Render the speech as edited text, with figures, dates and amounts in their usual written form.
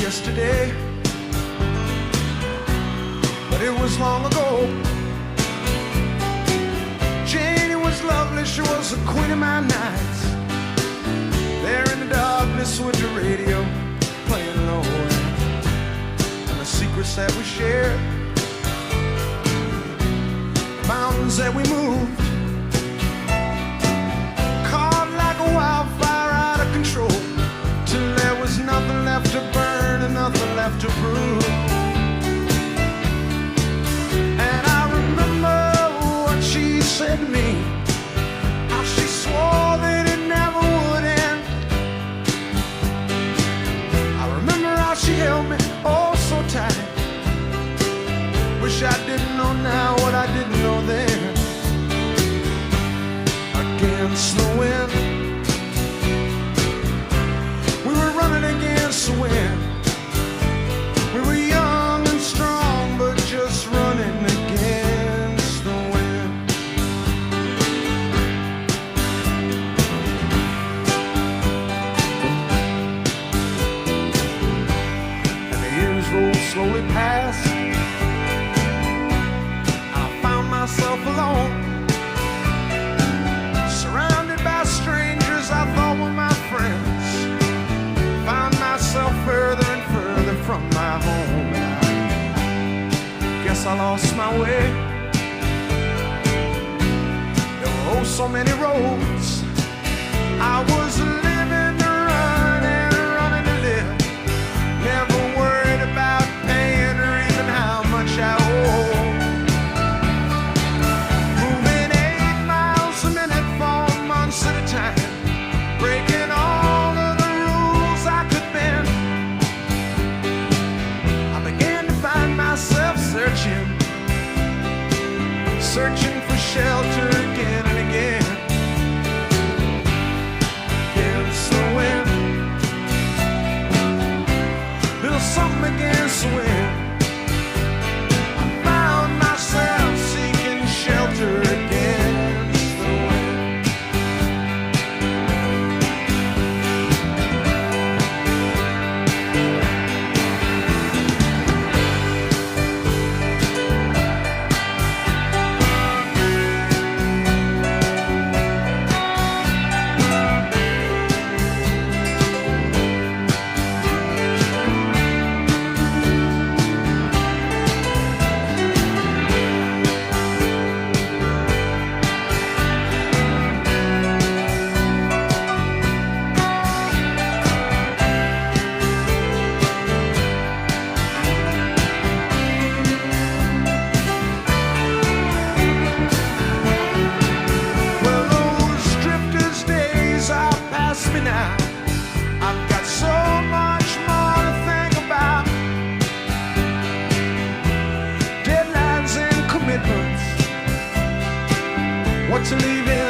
yesterday, but it was long ago. Janie was lovely, she was the queen of my nights. There in the darkness with the radio playing low, and the secrets that we shared, the mountains that we moved, caught like a wildfire out of control, till there was nothing left to burn and nothing left to prove. And I remember what she said to me, how she swore that it never would end. I remember how she held me oh so tight. Wish I didn't know now what I didn't know then. Against the wind, we were running against the wind. We were young and strong, but just running against the wind. And the years rolled slowly past, I found myself alone, surrounded by strangers I thought were my friends. Found myself further and further from my home, and I guess I lost my way. There were oh so many roads. I was living to run and running to live, never worried about paying or even how much I owe. Moving 8 miles a minute for months at a time, breaking all of the rules I could bend. I began to find myself searching for shelter again and again. Against the wind, little something against the wind. I found myself seeking shelter against the wind. What to leave in